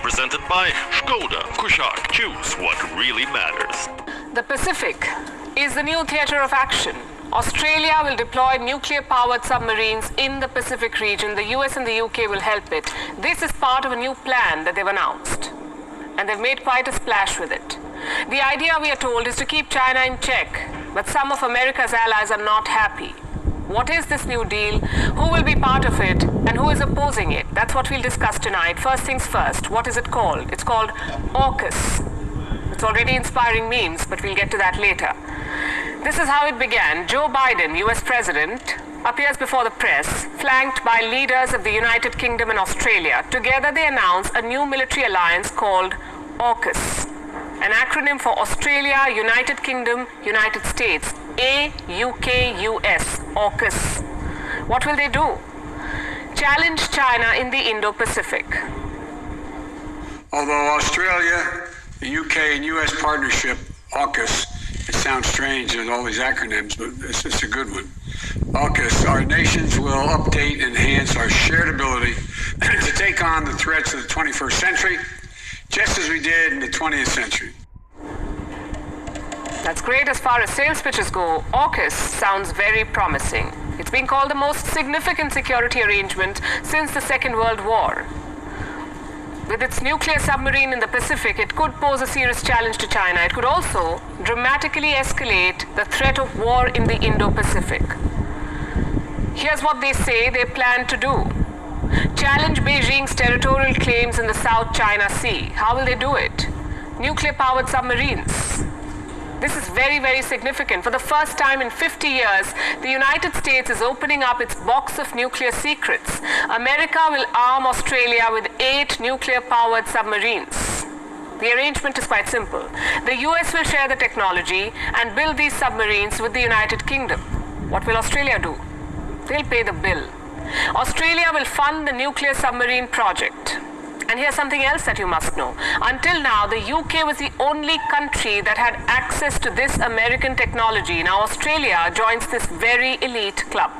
presented by Skoda Kushaq. Choose what really matters. The Pacific is the new theatre of action. Australia will deploy nuclear-powered submarines in the Pacific region. The US and the UK will help it. This is part of a new plan that they've announced. And they've made quite a splash with it. The idea, we are told, is to keep China in check. But some of America's allies are not happy. What is this new deal? Who will be part of it? And who is opposing it? That's what we'll discuss tonight. First things first, what is it called? It's called AUKUS. It's already inspiring memes, but we'll get to that later. This is how it began. Joe Biden, US President, appears before the press, flanked by leaders of the United Kingdom and Australia. Together they announce a new military alliance called AUKUS, an acronym for Australia, United Kingdom, United States. AUKUS, AUKUS. What will they do? Challenge China in the Indo-Pacific. Although Australia, the UK and US partnership, AUKUS, it sounds strange in all these acronyms, but it's a good one. AUKUS, our nations will update and enhance our shared ability to take on the threats of the 21st century, just as we did in the 20th century. That's great as far as sales pitches go. AUKUS sounds very promising. It's been called the most significant security arrangement since the Second World War. With its nuclear submarine in the Pacific, it could pose a serious challenge to China. It could also dramatically escalate the threat of war in the Indo-Pacific. Here's what they say they plan to do. Challenge Beijing's territorial claims in the South China Sea. How will they do it? Nuclear-powered submarines. This is very, very significant. For the first time in 50 years, the United States is opening up its box of nuclear secrets. America will arm Australia with 8 nuclear-powered submarines. The arrangement is quite simple. The US will share the technology and build these submarines with the United Kingdom. What will Australia do? They'll pay the bill. Australia will fund the nuclear submarine project. And here's something else that you must know. Until now, the UK was the only country that had access to this American technology. Now Australia joins this very elite club.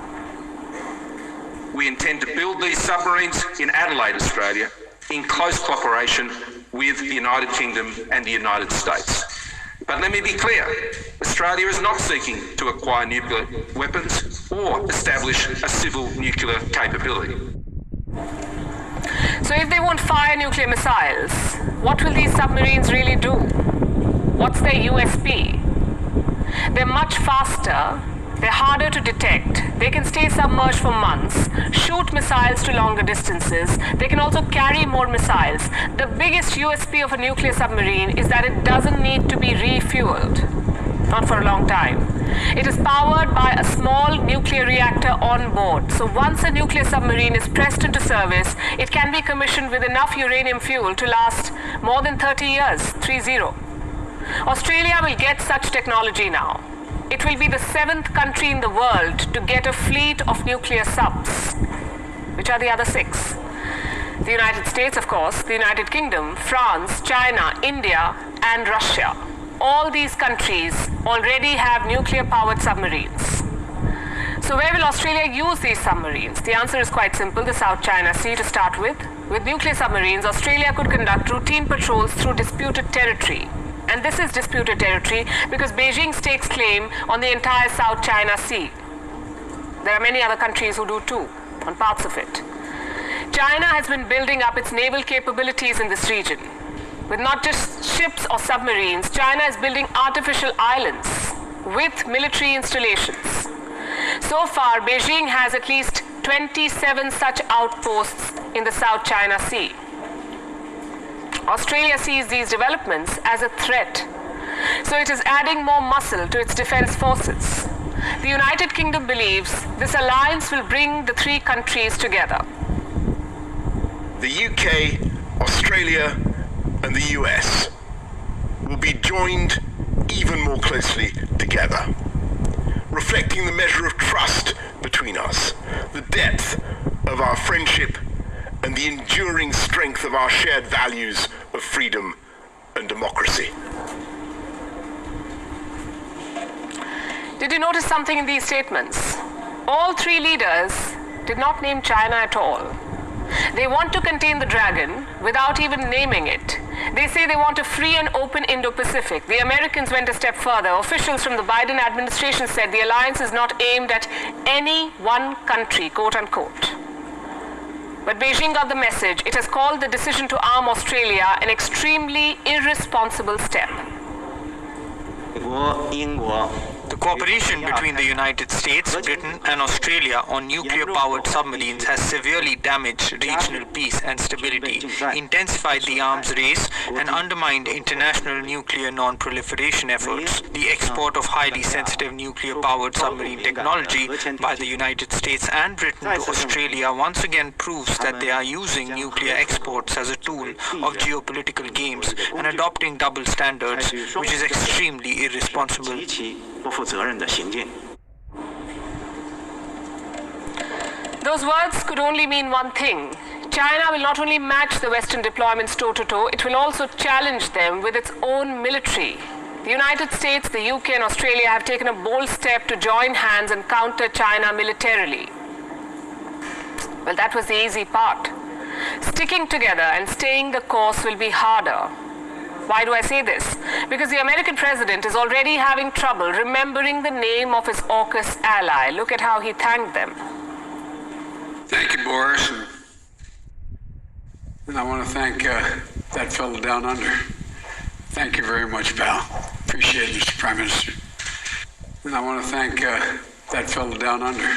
We intend to build these submarines in Adelaide, Australia, in close cooperation with the United Kingdom and the United States. But let me be clear, Australia is not seeking to acquire nuclear weapons or establish a civil nuclear capability. So if they won't fire nuclear missiles, what will these submarines really do? What's their USP? They're much faster, they're harder to detect, they can stay submerged for months, shoot missiles to longer distances, they can also carry more missiles. The biggest USP of a nuclear submarine is that it doesn't need to be refueled. Not for a long time. It is powered by a small nuclear reactor on board. So once a nuclear submarine is pressed into service, it can be commissioned with enough uranium fuel to last more than 30 years, 30. Australia will get such technology now. It will be the 7th country in the world to get a fleet of nuclear subs. Which are the other 6? The United States, of course, the United Kingdom, France, China, India, and Russia. All these countries already have nuclear-powered submarines. So where will Australia use these submarines? The answer is quite simple, the South China Sea to start with. With nuclear submarines, Australia could conduct routine patrols through disputed territory. And this is disputed territory because Beijing stakes claim on the entire South China Sea. There are many other countries who do too, on parts of it. China has been building up its naval capabilities in this region. With not just ships or submarines, China is building artificial islands with military installations. So far, Beijing has at least 27 such outposts in the South China Sea. Australia sees these developments as a threat, so it is adding more muscle to its defense forces. The United Kingdom believes this alliance will bring the 3 countries together. The UK, Australia, and the US will be joined even more closely together, reflecting the measure of trust between us, the depth of our friendship, and the enduring strength of our shared values of freedom and democracy. Did you notice something in these statements? All 3 leaders did not name China at all. They want to contain the dragon without even naming it. They say they want a free and open Indo-Pacific. The Americans went a step further. Officials from the Biden administration said the alliance is not aimed at any one country, quote unquote. But Beijing got the message. It has called the decision to arm Australia an extremely irresponsible step. The cooperation between the United States, Britain and Australia on nuclear-powered submarines has severely damaged regional peace and stability, intensified the arms race and undermined international nuclear non-proliferation efforts. The export of highly sensitive nuclear-powered submarine technology by the United States and Britain to Australia once again proves that they are using nuclear exports as a tool of geopolitical games and adopting double standards, which is extremely irresponsible. Those words could only mean one thing. China will not only match the Western deployments toe-to-toe, it will also challenge them with its own military. The United States, the UK and Australia have taken a bold step to join hands and counter China militarily. Well, that was the easy part. Sticking together and staying the course will be harder. Why do I say this? Because the American president is already having trouble remembering the name of his AUKUS ally. Look at how he thanked them. Thank you, Boris. And I want to thank that fellow down under. Thank you very much, pal. Appreciate it, Mr. Prime Minister. And I want to thank that fellow down under.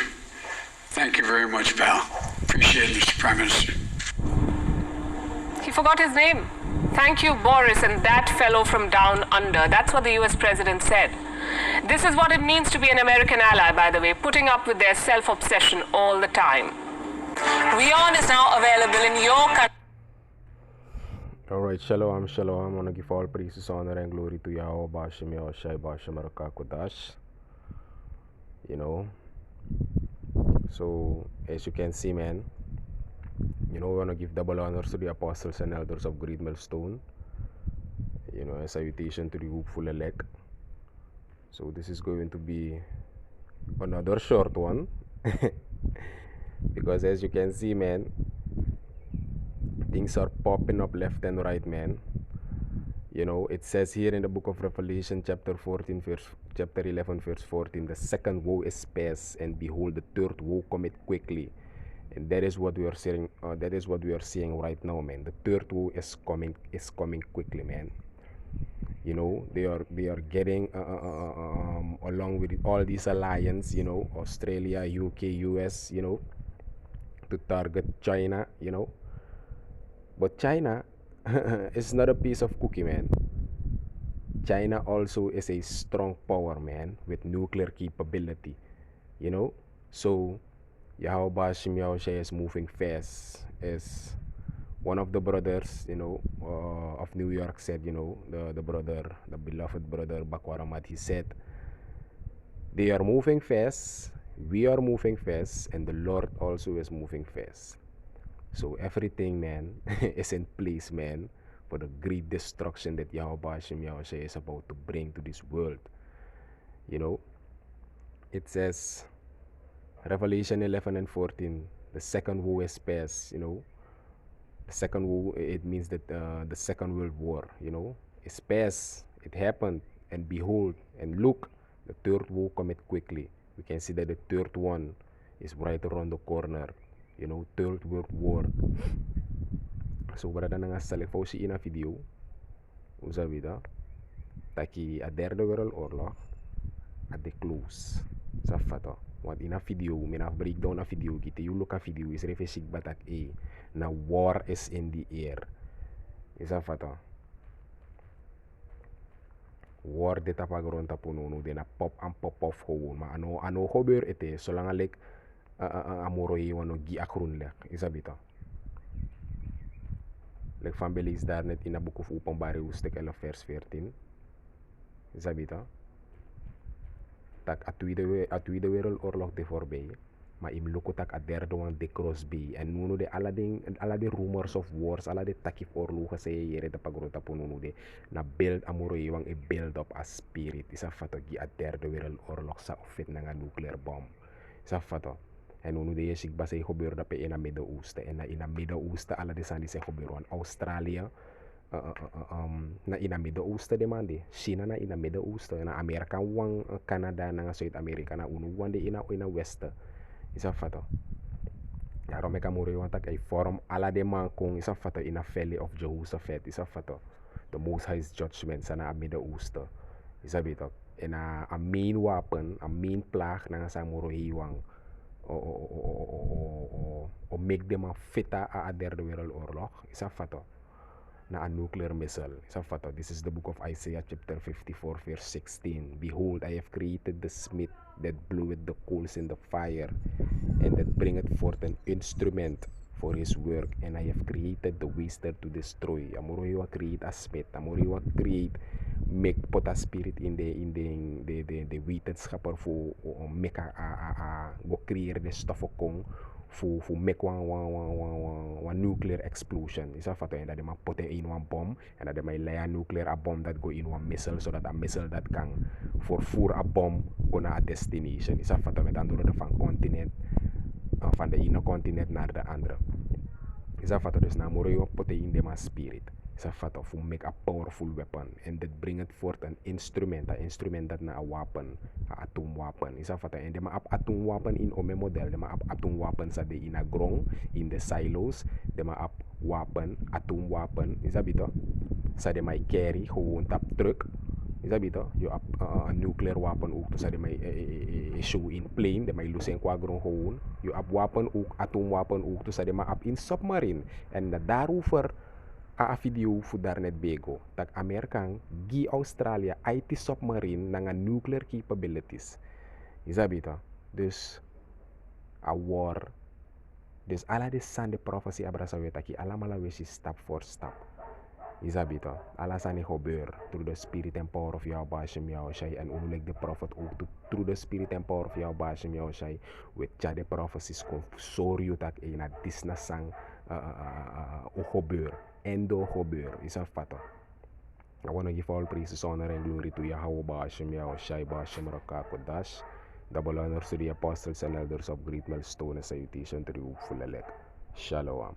Thank you very much, pal. Appreciate it, Mr. Prime Minister. He forgot his name. Thank you, Boris, and that fellow from down under. That's what the US president said. This is what it means to be an American ally, by the way, putting up with their self-obsession all the time. WION is now available in your country. Alright, shalom. I want to give all praises, honor, and glory to Yahweh, Bashem, Yahushai, Bashem, Kodash. You know. So, as you can see, man, you know, we want to give double honors to the apostles and elders of Great Millstone. You know, a salutation to the hopeful elect. So this is going to be another short one. Because as you can see, man, things are popping up left and right, man. You know, it says here in the book of Revelation, chapter 11, verse 14, the second woe is past, and behold, the third woe cometh quickly. And that is what we are seeing. That is what we are seeing right now, man. The third woe is coming quickly, man. You know, they are getting along with all these alliances, you know, Australia, UK, US, you know, to target China, you know. But China is not a piece of cookie, man. China also is a strong power, man, with nuclear capability, you know. So Yahweh Bashim Yahushai is moving fast. As one of the brothers, you know, of New York said, you know, the beloved brother Bakwaramat, he said, they are moving fast, we are moving fast, and the Lord also is moving fast. So everything, man, is in place, man, for the great destruction that Yahweh Bashim Yahushai is about to bring to this world. You know, it says, Revelation 11 and 14, the second woe is past, you know. The second woe, it means that the Second World War, you know, is past. It happened, and behold, and look, the third woe cometh quickly. We can see that the third one is right around the corner, you know, Third World War. So, brada na nga sa si ina video, usabi da, taki a derde wereldoorlog, at the close, sa fato. Want in a video, mina breakdown a video kita, you look a video, is refesik batak na war is in the air. Isa fato. War dita pagron tapununo din na pop and pop off ho ma ano hober ite so lang alek amoroy wano gi akrun lek isa bito. Like family is daar net in a book of upang bari ustek ela vers 14. Isa bito. Tak a tweede wereldoorlog te voorbij, maar im loko tak a derde one de Crosby en nuno de alla de rumors of wars, alla de takif oorlogen say yere de pagrota po nuno de na build amuro iwang e build up a spirit isa fato gi a derde wereldoorlog sa ofit na nga nuclear bomb isa fato En unu de shik ba se gebeurde pe in het Midden-Oosten. En in het Midden-Oosten alle de sandi se gebeurde. Australië, na in het Midden-Oosten de man de. China na in het Midden-Oosten. Na Amerika wang Canada na Zuid-Amerika na unu wang de in het Westen. Is dat fato? Daarom ik amore want ik vorm alla de man kong is dat fato in a valley of Jehoshaphat. Is dat fato? The Most High's judgment sa na het Midden-Oosten. Is dat beter? En a main wapen, a main plaag na sa moro hiwang. O make them a fitter a derde wereldoorlog. Is dat fato? Na a nuclear missile. Is dat fato? This is the book of Isaiah chapter 54 verse 16. Behold, I have created the smith that bloweth the coals in the fire and that bringeth forth an instrument for his work, and I have created the waster to destroy. Amoro hiwa create a smith. Amoro hiwa create make put a spirit in de wetenschapper voor make a go creëren de stoffen kon voor make one nuclear explosion. Is dat wat en dat de man put in one bomb en dat de man lay a nuclear bomb that go in one missile zodat a missile dat kan vervoer a bomb go naar a destination. Is dat wat met andere woorden van continent van de ene continent naar de andere. Is dat wat dus na moro put in de man spirit. Is dat wat of make a powerful weapon and that bring it forth an instrument dat na a wapen, a atoomwapen. Is dat wat en de ma atoomwapen in ome model, de ma atoomwapen sa de in a grond, in de silos, de ma wapen, atoomwapen, is dat bito? Sa de ma carry gewoon tap truck. Is dat beter? Je hebt een nuclear wapen ook. Dus dat je show in plane. Dat je lussen qua grond gewoon. Je hebt wapen ook, atoomwapen ook. Dus dat je hebt in submarine. En daarover een video voor daar net bego. Dat Amerika gi Australië IT submarine naar nuclear capabilities. Is dat beter? Dus a war. Dus alle de sande prophecy abrasa wetaki. Allemaal wees je stap voor stap. Is dat beter? Alles aan het gebeuren. Through the spirit and power of jouw Bashem Yahushai. En onlijk de prophet ook. Through the spirit and power of jouw Bashem Yahushai. With the prophecies kom. Sorry you tak een na disna sang. O gebeuren. Endo gebeuren. Is dat fato? I want to give all praises, honor and glory to Yahweh Bashem Yahushai. Bashem Rakakodash. Double honors to the apostles and elders of great milestone and salutation to the hopeful elect. Shalom.